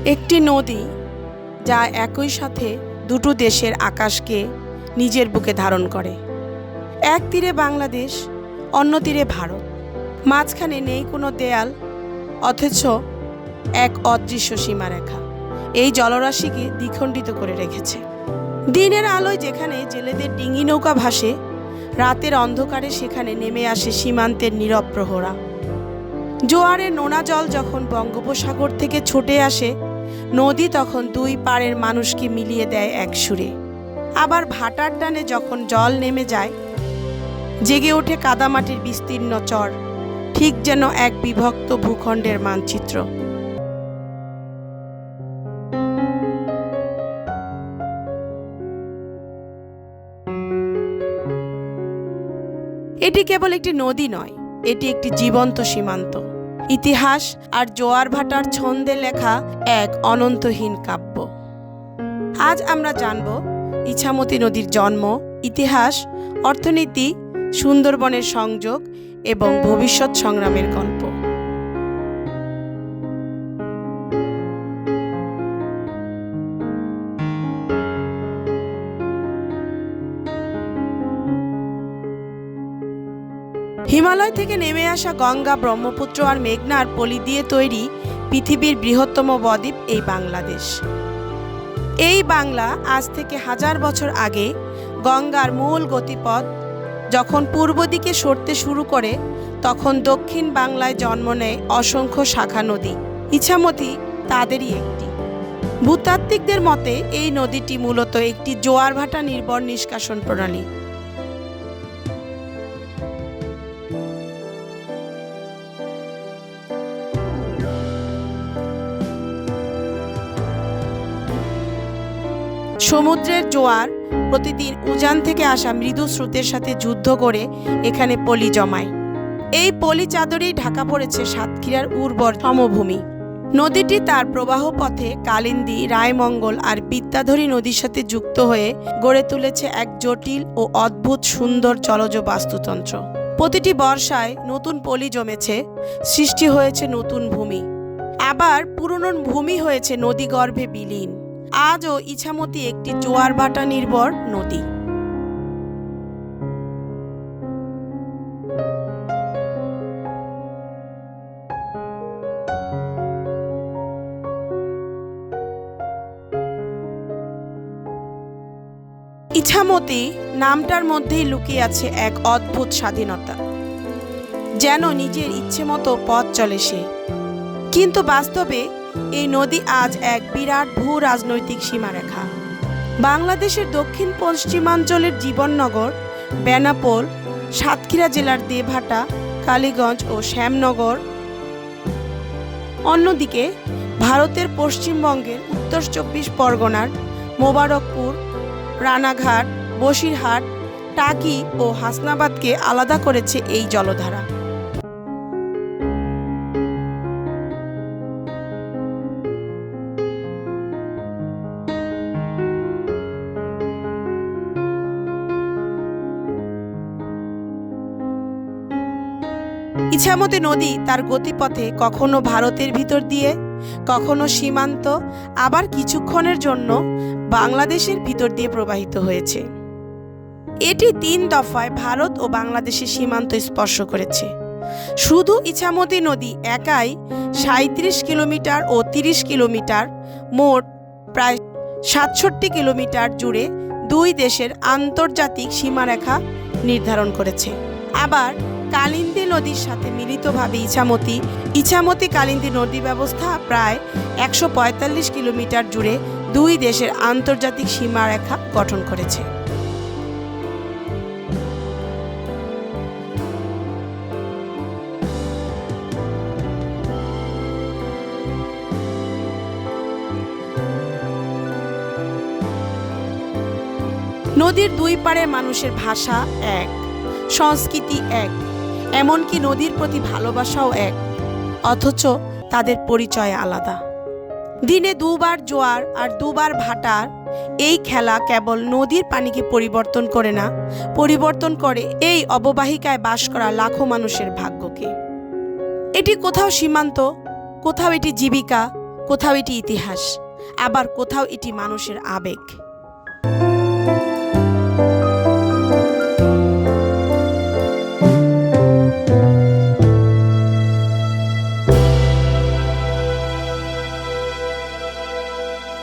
একটি নদী যা একই সাথে দুটো দেশের আকাশকে নিজের বুকে ধারণ করে। এক তীরে বাংলাদেশ, অন্য তীরে ভারত। মাঝখানে নেই কোনো দেয়াল, অথচ এক অদৃশ্য সীমারেখা এই জলরাশিকে দ্বিখণ্ডিত করে রেখেছে। দিনের আলোয় যেখানে জেলেদের ডিঙি নৌকা ভাসে, রাতের অন্ধকারে সেখানে নেমে আসে সীমান্তের নীরব প্রহরা। জোয়ারের নোনা জল যখন বঙ্গোপসাগর থেকে ছুটে আসে, নদী তখন দুই পাড়ের মানুষকে মিলিয়ে দেয় এক সুরে। আবার ভাটার টানে যখন জল নেমে যায়, জেগে ওঠে কাদামাটির বিস্তীর্ণ চর, ঠিক যেন এক বিভক্ত ভূখণ্ডের মানচিত্র। এটি কেবল একটি নদী নয়, এটি একটি জীবন্ত সীমান্ত, ইতিহাস আর জোয়ার ভাটার ছন্দে লেখা এক অনন্তহীন কাব্য। আজ আমরা জানব ইছামতি নদীর জন্ম, ইতিহাস, অর্থনীতি, সুন্দরবনের সংযোগ এবং ভবিষ্যৎ সংগ্রামের গল্প। হিমালয় থেকে নেমে আসা গঙ্গা, ব্রহ্মপুত্র আর মেঘনার পলি দিয়ে তৈরি পৃথিবীর বৃহত্তম বদ্বীপ এই বাংলাদেশ। এই বাংলা আজ থেকে 1000 বছর আগে গঙ্গার মূল গতিপথ যখন পূর্ব দিকে সরতে শুরু করে, তখন দক্ষিণ বাংলায় জন্ম নেয় অসংখ্য শাখা নদী। ইছামতি তাদেরই একটি। ভূতাত্ত্বিকদের মতে এই নদীটি মূলত একটি জোয়ার ভাটা নির্ভর নিষ্কাশন প্রণালী। সমুদ্রের জোয়ার প্রতিদিন উজান থেকে আসা মৃদু স্রোতের সাথে যুদ্ধ করে এখানে পলি জমায়। এই পলি চাদরেই ঢাকা পড়েছে সাতক্ষীরার উর্বর সমভূমি। নদীটি তার প্রবাহ পথে কালিন্দী, রায়মঙ্গল আর বিদ্যাধরী নদীর সাথে যুক্ত হয়ে গড়ে তুলেছে এক জটিল ও অদ্ভুত সুন্দর জলজ বাস্তুতন্ত্র। প্রতিটি বর্ষায় নতুন পলি জমেছে, সৃষ্টি হয়েছে নতুন ভূমি, আবার পুরনো ভূমি হয়েছে নদীগর্ভে বিলীন। আজও ইছামতি একটি জোয়ার ভাটা নির্ভর নদী। ইছামতি নামটার মধ্যেই লুকিয়ে আছে এক অদ্ভুত স্বাধীনতা, যেন নিজের ইচ্ছে মতো পথ চলে সে। কিন্তু বাস্তবে এই নদী আজ এক বিরাট ভূ রাজনৈতিক সীমারেখা। বাংলাদেশের দক্ষিণ পশ্চিমাঞ্চলের জীবননগর, বেনাপোল, সাতক্ষীরা জেলার দেভাটা, কালীগঞ্জ ও শ্যামনগর, অন্যদিকে ভারতের পশ্চিমবঙ্গের উত্তর 24 পরগনার মোবারকপুর, রানাঘাট, বসিরহাট, টাকি ও হাসনাবাদকে আলাদা করেছে এই জলধারা। ইছামতি নদী তার গতিপথে কখনো ভারতের ভিতর দিয়ে, কখনো সীমান্ত, আবার কিছুক্ষণের জন্য বাংলাদেশের ভিতর দিয়ে প্রবাহিত হয়েছে। এটি 3 দফায় ভারত ও বাংলাদেশের সীমান্ত স্পর্শ করেছে। শুধু ইছামতি নদী একাই 37 কিলোমিটার ও 30 কিলোমিটার, মোট প্রায় 67 কিলোমিটার জুড়ে দুই দেশের আন্তর্জাতিক সীমারেখা নির্ধারণ করেছে। আবার কালিন্দী নদীর সাথে মিলিতভাবে ইছামতি কালিন্দী নদী ব্যবস্থা প্রায় 145 কিলোমিটার জুড়ে দুই দেশের আন্তর্জাতিক সীমারেখা গঠন করেছে। নদীর দুই পাড়ের মানুষের ভাষা এক, সংস্কৃতি এক, এমনকি নদীর প্রতি ভালোবাসাও এক, অথচ তাদের পরিচয় আলাদা। দিনে 2 বার জোয়ার আর 2 বার ভাটার এই খেলা কেবল নদীর পানিকে পরিবর্তন করে না, পরিবর্তন করে এই অববাহিকায় বাস করা লাখো মানুষের ভাগ্যকে। এটি কোথাও সীমান্ত, কোথাও এটি জীবিকা, কোথাও এটি ইতিহাস, আবার কোথাও এটি মানুষের আবেগ।